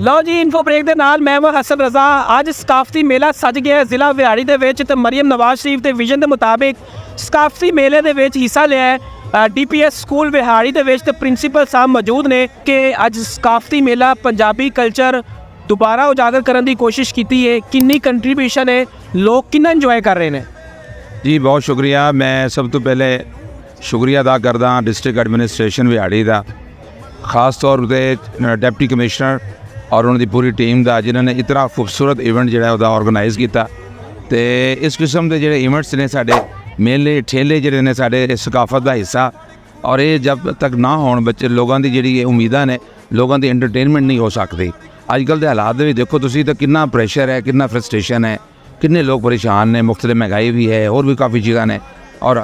ਲਓ ਜੀ info break ਦੇ ਨਾਲ ਮੈਂ ਹਸਨ ਰਜ਼ਾ। ਅੱਜ ਸਕਾਫਤੀ ਮੇਲਾ ਸੱਜ ਗਿਆ ਜ਼ਿਲ੍ਹਾ ਵਿਹਾੜੀ ਦੇ ਵਿੱਚ ਤੇ ਮਰੀਮ ਨਵਾਜ਼ ਸ਼ਰੀਫ ਦੇ ਵਿਜ਼ਨ ਦੇ ਮੁਤਾਬਿਕ ਸਕਾਫਤੀ ਮੇਲੇ ਦੇ ਵਿੱਚ ਹਿੱਸਾ ਲਿਆ ਹੈ DPS ਸਕੂਲ ਵਿਹਾੜੀ ਦੇ ਵਿੱਚ ਤੇ ਪ੍ਰਿੰਸੀਪਲ ਸਾਹਿਬ ਮੌਜੂਦ ਨੇ ਕਿ ਅੱਜ ਸਕਾਫਤੀ ਮੇਲਾ ਪੰਜਾਬੀ ਕਲਚਰ ਦੁਬਾਰਾ ਉਜਾਗਰ ਕਰਨ ਦੀ ਕੋਸ਼ਿਸ਼ ਕੀਤੀ ਹੈ। ਕਿੰਨੀ ਕੰਟਰੀਬਿਊਸ਼ਨ ਹੈ, ਲੋਕ ਕਿੰਨਾ ਇੰਜੋਏ ਕਰ ਰਹੇ ਨੇ। जी बहुत शुक्रिया। मैं सब तो पहले शुक्रिया अदा करदा डिस्ट्रिक्ट एडमिनिस्ट्रेशन विहाड़ी का, खास तौर पर डिप्टी कमिश्नर और उन्होंने पूरी टीम का जिन्होंने इतना खूबसूरत इवेंट जो ऑर्गेनाइज किया। तो इस किस्म के जोड़े इवेंट्स ने साढ़े मेले ठेले जोड़े ने साढ़े सकाफत का हिस्सा, और ये जब तक ना हो बच्चे लोगों की जी उम्मीदा ने लोगों की एंटरटेनमेंट नहीं हो सकती। अजकल के हालात भी देखो तुसी तो कितना प्रेशर है, कितना फ्रस्ट्रेशन है, किन्ने लोग परेशान ने, मुख्तलिफ महंगाई भी है और भी काफ़ी चीज़ा ने। और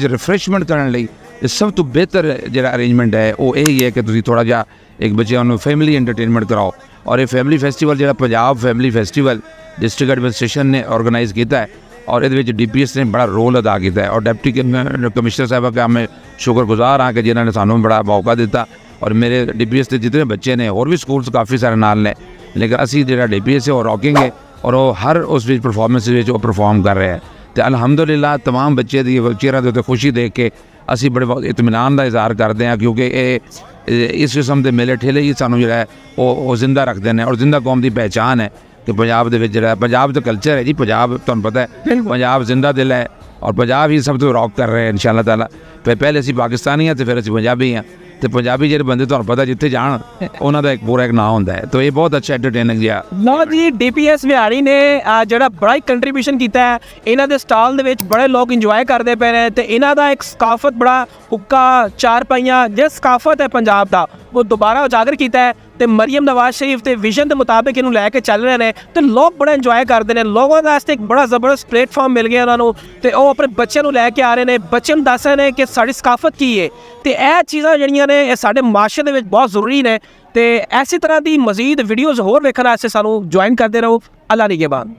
रिफ्रैशमेंट करने लई सब तो बेहतर जो अरेंजमेंट है वो यही है कि तुसी थोड़ा जा एक बच्चों को फैमिली एंटरटेनमेंट कराओ। और ये फैमिली फेस्टिवल जो Punjab family festival district administration ने ऑर्गेनाइज किया है और ये DPS ने बड़ा रोल अदा किया है। और डिप्टी कमिश्नर साहब का मैं शुक्रगुजार हाँ कि जिन्होंने सानू बड़ा मौका दिता। और मेरे DPS के जितने बच्चे ने और भी स्कूल्स काफ़ी सारे नाल ने, लेकिन असी जो DPS है वो रॉकिंग है और वो हर उस परफॉर्मेंस परफॉर्म कर रहे हैं। तो अलहमदुलिल्लाह तमाम बच्चे की चेहरा के उत्ते खुशी देख के असी बड़े बहुत इत्मीनान का इजहार करते हैं, क्योंकि इस किस्म के मेले ठेले ही सानू जो है वो जिंदा रखते हैं। और जिंदा कौम की पहचान है कि पंजाब के जो पंजाब तो कल्चर है जी, पंजाब तुहानू पता है पंजाब जिंदा दिल है और पंजाब ही सब तो रॉक कर रहे हैं इंशाअल्लाह ताला। फिर पहले असी पाकिस्तानी हैं तो फिर असी पंजाबी हैं, तो पंजाबी जो बंदे तुहानू पता जिथे जान उन्होंने एक पूरा एक नाम होंदा है। तो ये बहुत अच्छा एंटरटेनिंग जिहा। लो जी DPS विहाड़ी ने ਜਿਹੜਾ ਬੜਾ ਕੰਟਰੀਬਿਊਸ਼ਨ ਕੀਤਾ ਹੈ। ਇਹਨਾਂ ਦੇ ਸਟਾਲ ਦੇ ਵਿੱਚ ਬੜੇ ਲੋਕ ਇੰਜੋਏ ਕਰਦੇ ਪਏ ਨੇ ਤੇ ਇਹਨਾਂ ਦਾ ਇੱਕ ਸਕਾਫਤ ਬੜਾ ਹੁੱਕਾ ਚਾਰਪਾਈਆਂ ਜੇ ਸਕਾਫਤ ਹੈ ਪੰਜਾਬ ਦਾ ਉਹ ਦੁਬਾਰਾ ਉਜਾਗਰ ਕੀਤਾ ਹੈ। ਤੇ ਮਰੀਮ ਨਵਾਜ਼ ਸ਼ਰੀਫ ਦੇ ਵਿਜ਼ਨ ਦੇ ਮੁਤਾਬਿਕ ਇਹਨੂੰ ਲੈ ਕੇ ਚੱਲ ਰਹੇ ਨੇ ਤੇ ਲੋਕ ਬੜਾ ਇੰਜੋਏ ਕਰਦੇ ਨੇ। ਲੋਕਾਂ ਵਾਸਤੇ ਇੱਕ ਬੜਾ ਜ਼ਬਰਦਸਤ ਪਲੇਟਫਾਰਮ ਮਿਲ ਗਿਆ ਉਹਨਾਂ ਨੂੰ ਤੇ ਉਹ ਆਪਣੇ ਬੱਚਿਆਂ ਨੂੰ ਲੈ ਕੇ ਆ ਰਹੇ ਨੇ, ਬੱਚਿਆਂ ਨੂੰ ਦੱਸ ਰਹੇ ਨੇ ਕਿ ਸਾਡੀ ਸਕਾਫਤ ਕੀ ਹੈ। ਤੇ ਇਹ ਚੀਜ਼ਾਂ ਜਿਹੜੀਆਂ ਨੇ ਇਹ ਸਾਡੇ ਮਾਸ਼ਰੇ ਦੇ ਵਿੱਚ ਬਹੁਤ ਜ਼ਰੂਰੀ ਨੇ। ਤੇ ਐਸੀ ਤਰ੍ਹਾਂ ਦੀ ਮਜ਼ੀਦ ਵੀਡੀਓਜ਼ ਹੋਰ ਵੇਖਣ ਵਾਸਤੇ ਸਾਨੂੰ ਜੁਆਇਨ ਕਰਦੇ ਰਹੋ। ਅੱਲਾ ਨਿਗਹਿਬਾਨ।